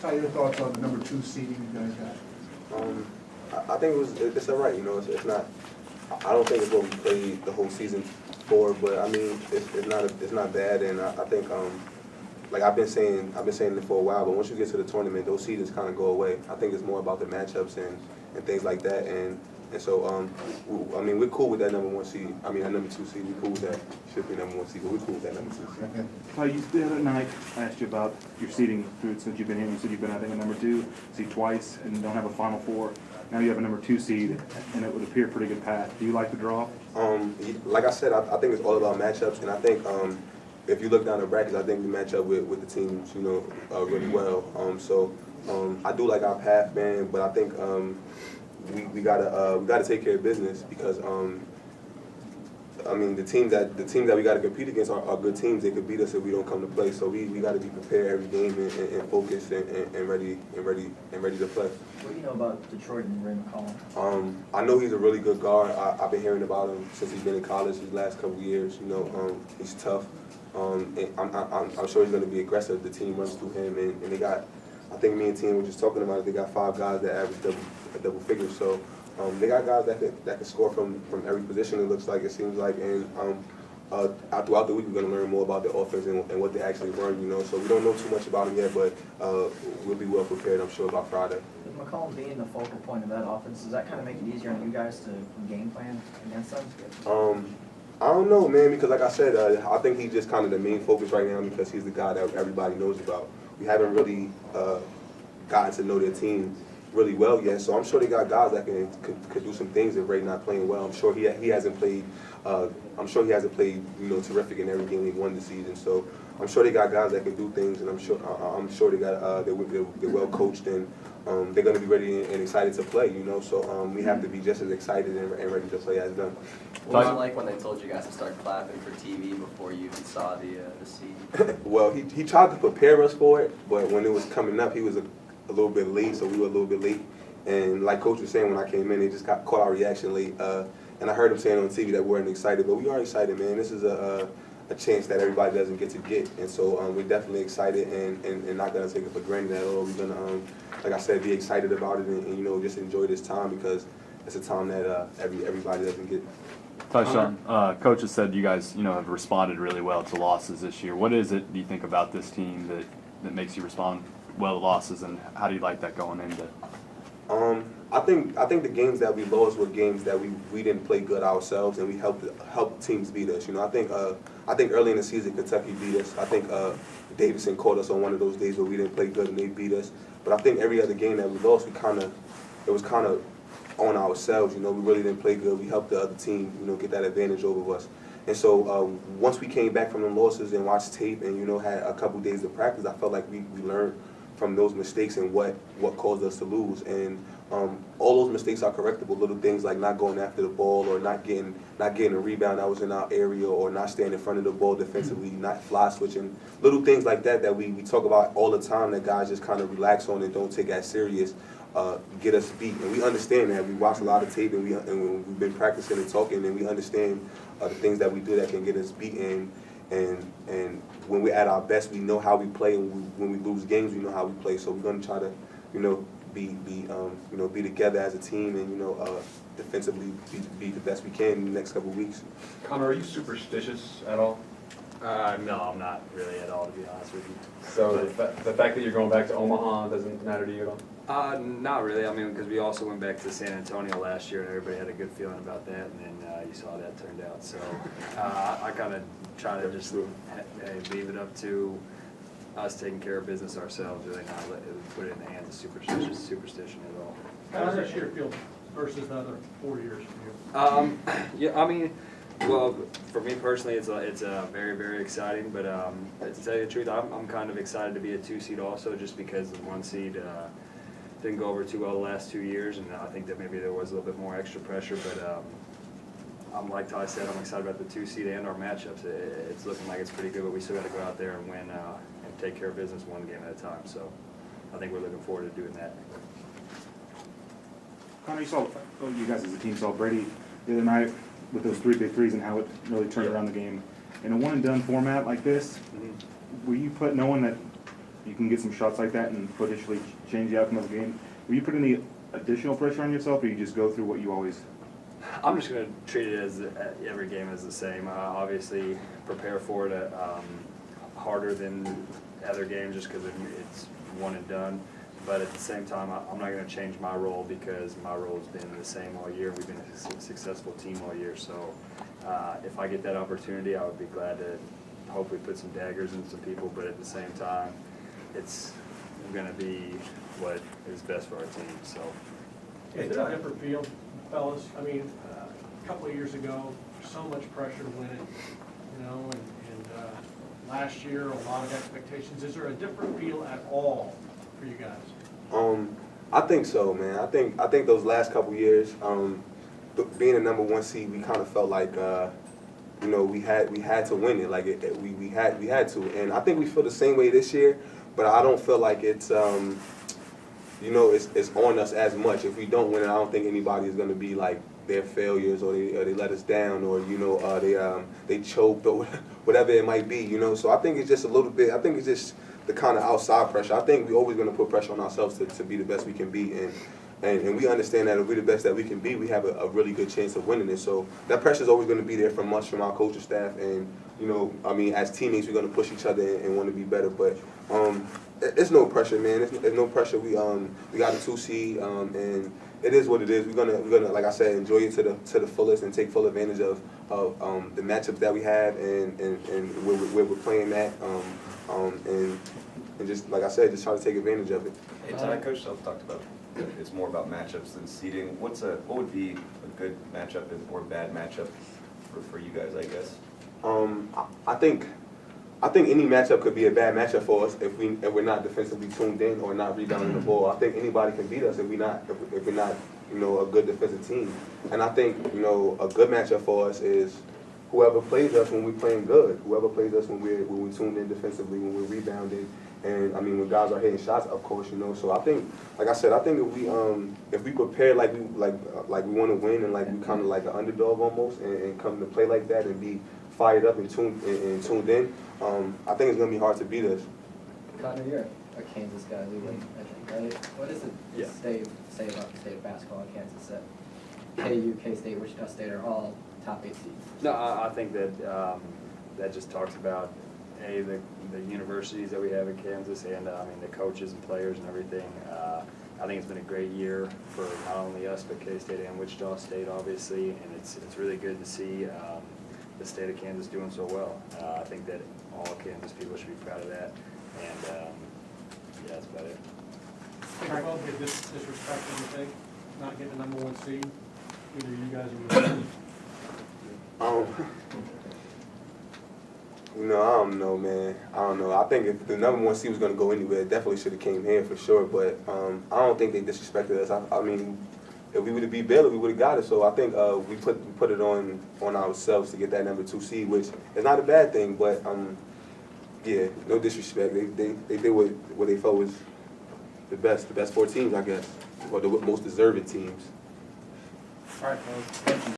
Ty, your thoughts on the number 2 seeding you guys got? I think it's all right. You know, it's not. I don't think it's what we played the whole season for, but I mean, it's not bad, and I think like I've been saying it for a while. But once you get to the tournament, those seasons kind of go away. I think it's more about the matchups and things like that, and so I mean, we're cool with that number 1 seed. I mean, that number 2 seed. We're cool with that. Should be number 1 seed, but we're cool with that number 2 seed. Okay. The other night, I asked you about your seeding through since you've been here. You said you've been, I think, a number 2 seed twice and don't have a Final Four. Now you have a number 2 seed, and it would appear a pretty good path. Do you like the draw? Like I said, I think it's all about matchups, and I think if you look down the brackets, I think we match up with the teams, you know, really well. So I do like our path, man, but I think we gotta take care of business because I mean the teams that we gotta compete against are good teams. They could beat us if we don't come to play. So we gotta be prepared every game and focused and ready to play. What do you know about Detroit and Ray McCollum? I know he's a really good guard. I've been hearing about him since he's been in college these last couple of years. You know, he's tough. And I'm sure he's going to be aggressive. The team runs through him, and they got. I think me and Teahan were just talking about it. They got 5 guys that average double figures. So they got guys that can score from every position. It looks like, it seems like, and throughout the week we're going to learn more about the offense and what they actually run. You know, so we don't know too much about them yet, but we'll be well prepared, I'm sure, by Friday. With McCollum being the focal point of that offense, does that kind of make it easier on you guys to game plan against them? I don't know, man, because like I said, I think he's just kind of the main focus right now because he's the guy that everybody knows about. We haven't really gotten to know their team really well yet, so I'm sure they got guys that could do some things if Ray's not playing well. I'm sure he hasn't played. I'm sure he hasn't played, you know, terrific in every game he won this season. So I'm sure they got guys that can do things, and I'm sure they got they're well coached and they're going to be ready and excited to play. You know, so we have to be just as excited and ready to play as them. What was it like when they told you guys to start clapping for TV before you even saw the seed? Well, he tried to prepare us for it, but when it was coming up, he was a little bit late, so we were a little bit late. And like Coach was saying when I came in, they just caught our reaction late. And I heard him saying on TV that we weren't excited, but we are excited, man. This is a chance that everybody doesn't get to get, and so we're definitely excited and not gonna take it for granted at all. We're gonna, like I said, be excited about it and you know, just enjoy this time because it's a time that everybody doesn't get. Tyshawn, Coach has said you guys, you know, have responded really well to losses this year. What is it, do you think, about this team that makes you respond well to losses, and how do you like that going into? I think the games that we lost were games that we didn't play good ourselves, and we helped teams beat us. You know, I think early in the season Kentucky beat us. I think Davidson caught us on one of those days where we didn't play good and they beat us. But I think every other game that we lost, it was kind of on ourselves. You know, we really didn't play good. We helped the other team, you know, get that advantage over us. And so once we came back from the losses and watched tape and, you know, had a couple days of practice, I felt like we learned from those mistakes and what caused us to lose. And all those mistakes are correctable. Little things like not going after the ball or not getting a rebound that was in our area or not staying in front of the ball defensively, not fly switching. Little things like that we talk about all the time that guys just kind of relax on and don't take as serious. Get us beat, and we understand that. We watch a lot of tape, and we've been practicing and talking, and we understand the things that we do that can get us beat. And when we're at our best, we know how we play, and when we lose games, we know how we play. So we're gonna try to, you know, be together as a team, and you know, defensively be the best we can in the next couple of weeks. Connor, are you superstitious at all? No, I'm not really at all, to be honest with you. So the fact that you're going back to Omaha doesn't matter to you at all? Not really. I mean, because we also went back to San Antonio last year, and everybody had a good feeling about that, and then you saw how that turned out. So I kind of try to just leave it up to us taking care of business ourselves, really not put it in the hands of superstition at all. How's this year feel versus the other 4 years for you? Yeah, I mean, well, for me personally, it's very, very exciting. But to tell you the truth, I'm kind of excited to be a 2 seed also, just because the 1 seed didn't go over too well the last 2 years, and I think that maybe there was a little bit more extra pressure. But I'm like Ty said, I'm excited about the 2 seed and our matchups. It's looking like it's pretty good, but we still got to go out there and win and take care of business 1 game at a time. So I think we're looking forward to doing that. Connor, you guys as a team saw Brady the other night with those 3 big threes and how it really turned around the game. In a one-and-done format like this, were you knowing that you can get some shots like that and potentially change the outcome of the game. Will you put any additional pressure on yourself, or you just go through what you always? I'm just going to treat it as every game is the same. Obviously, prepare for it harder than other games just because it's one and done. But at the same time, I'm not going to change my role because my role has been the same all year. We've been a successful team all year. So if I get that opportunity, I would be glad to hopefully put some daggers in some people. But at the same time, it's going to be what is best for our team. So. Is there a different feel, fellas? I mean, a couple of years ago, so much pressure to win it, you know, and last year, a lot of expectations. Is there a different feel at all for you guys? I think so, man. I think those last couple years, being a number 1 seed, we kind of felt like, you know, we had to win it. Like we had to, and I think we feel the same way this year. But I don't feel like it's, you know, it's on us as much. If we don't win it, I don't think anybody is going to be like they're failures or they let us down or, you know, they choked or whatever it might be, you know. So I think it's just a little bit. I think it's just the kind of outside pressure. I think we're always going to put pressure on ourselves to be the best we can be, and we understand that if we're the best that we can be, we have a really good chance of winning it. So that pressure is always going to be there from us, from our coaching staff, and you know, I mean, as teammates, we're going to push each other and want to be better. But it's no pressure, man. It's no pressure. We got a 2 seed, and it is what it is. We're gonna like I said, enjoy it to the fullest and take full advantage of the matchups that we have and where we're playing at, and just like I said, just try to take advantage of it. Hey, Ty, Coach Self talked about it's more about matchups than seeding. What would be a good matchup or bad matchup for you guys, I guess? I think any matchup could be a bad matchup for us if we're not defensively tuned in or not rebounding the ball. I think anybody can beat us if we're not you know, a good defensive team. And I think, you know, a good matchup for us is whoever plays us when we're playing good, whoever plays us when we're tuned in defensively, when we're rebounding, and I mean when guys are hitting shots, of course, you know. So I think, like I said, I think if we prepare like we want to win and like we kind of like an underdog almost, and come to play like that and be fired up and tuned in, I think it's gonna be hard to beat us. Connor, you're a Kansas guy, leaving, I think, right? What does it Yeah. say about the state of basketball in Kansas that KU, K-State, Wichita State are all top 8 seeds? No, I think that that just talks about the universities that we have in Kansas and I mean the coaches and players and everything. I think it's been a great year for not only us but K-State and Wichita State, obviously, and it's really good to see the state of Kansas doing so well. I think that all Kansas people should be proud of that, and yeah, that's about it. Think about get disrespected, you think, not getting the number 1 seed, either you guys or me? You know, I don't know, man. I don't know. I think if the number 1 seed was going to go anywhere, it definitely should have came here for sure. But I don't think they disrespected us. I mean, if we would have beat Baylor, we would have got it. So I think we put it on ourselves to get that number 2 seed, which is not a bad thing. But yeah, no disrespect. They did what they felt was the best 4 teams, I guess, or the most deserving teams. All right, fellas. Thank you.